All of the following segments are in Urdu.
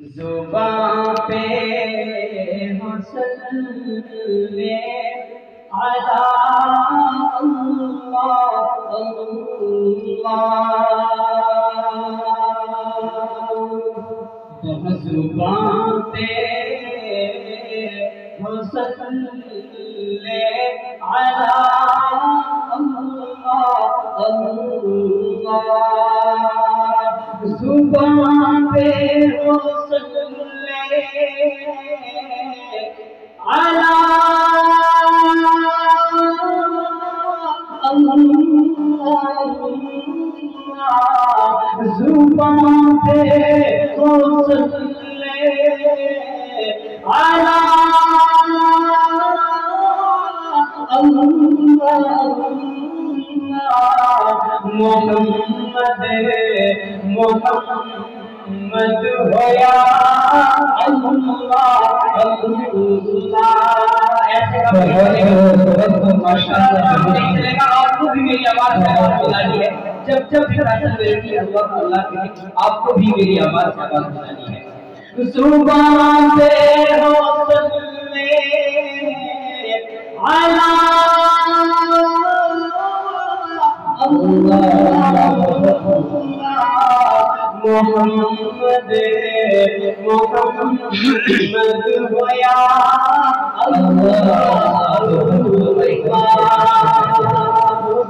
زبان پہ حسن لے علی اللہ اللہ، زبان پہ حسن لے علی اللہ اللہ، زبان پہ حسن لے علی اللہ، زبان پہ حسن لے علی محمد محمد ہویا اللہ اللہ، ایسے آپ کو بھی میری آواز سے آواز بلانی ہے، جب جب بھی راشن بیٹی اللہ کو اللہ کے آپ کو بھی میری آواز سے آواز بلانی ہے۔ زبان پہ حسن لے علی اللہ محمد محمد ہویا اللہ اللہ۔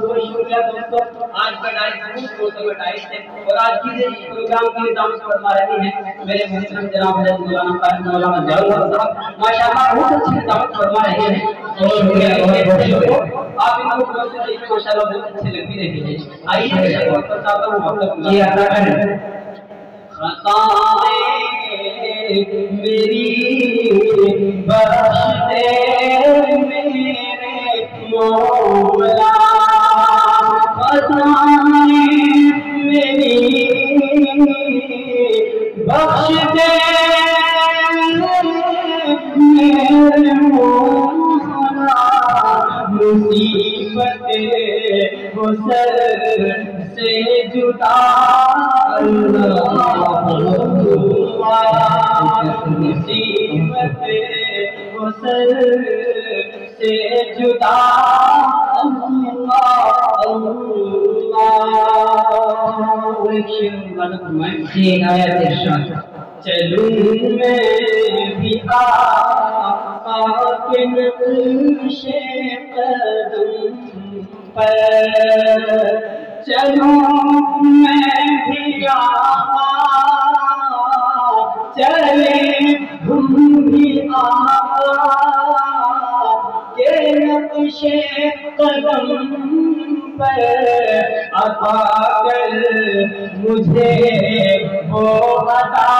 بہت شکریہ دوستوں، آج کا ڈائٹ بہت ڈائٹ ہے اور آج کی پروگرام کی نظامت فرما رہے ہیں میرے محترم جناب حضرت مولانا قاری مولانا ضیاء الحق صاحب، ماشاءاللہ بہت اچھی نظامت فرما رہے ہیں اور آپ ان کو بہت سے دیکھیں ماشاءاللہ بہت اچھے لگتی رہی ہے۔ آئیے میں شروعات کرتا چاہتا ہوں آپ لوگ یہ ادا کریں۔ خطائیں میری بخش دے میرے مولا، خطائیں میری بخش دے میرے مولا، مصیبت وہ سر سے جدا مصیبت وہ سر سے جدا اللہ اللہ۔ جی آیت ارشاد، چلوں میں بھی آقا کے نقش قدم پر، چلوں میں بھی آقا چلے ہم بھی آقا کے نقش قدم پر، عطا کر مجھے وہ عطا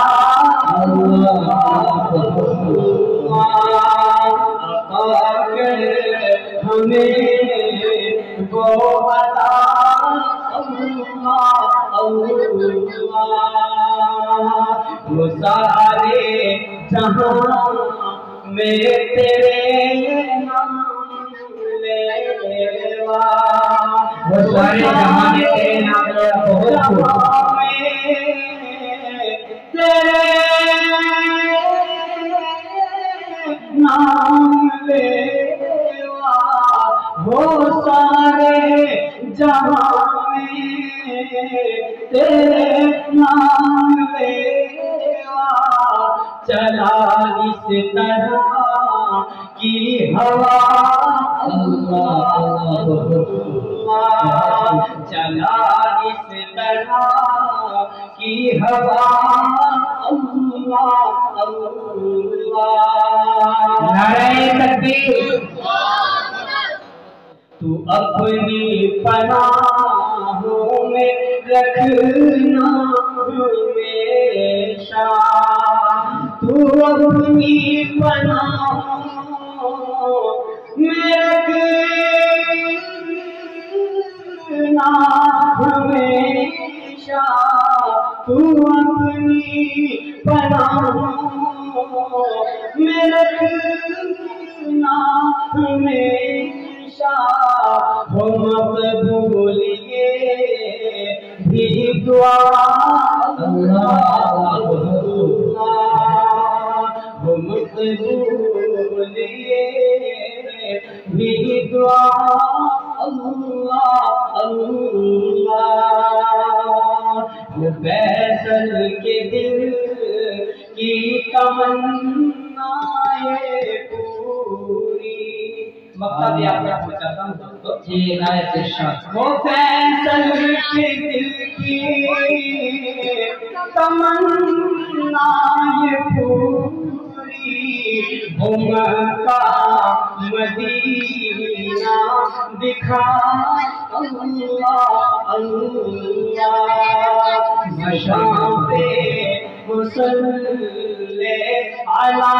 عطا کر ہمیں وہ عطا وہ سارے جہاں میں تیرے نام لیوا، وہ سارے جہاں میں تیرے نام لیوا، تیرے نام لیوا، وہ سارے جہاں میں تیرے نام لیوا، چلا اس طرح کی ہوا اللہ، چلا اس طرح کی ہوا اللہ اللہ۔ نعرہ تکبیر۔ تو اپنی پناہوں میں رکھنا ہمیشہ، تو اپنی پناہوں میں رکھنا ہمیشہ، تو اپنی پناہوں میں رکھنا ہمیشہ، ہو مقبول لیے بھی دعا اللہ مقبول لیے بھی دعا اللہ وہ فیصل کے دل کی تمنا پوری مقصد یہ آپ کو چاہتا ہوں دوستو جی نایت ارشاد وہ فیصل کے دل کی تمنا پوری مکہ مدینہ دکھا اللہ مشام پہ مصلی علی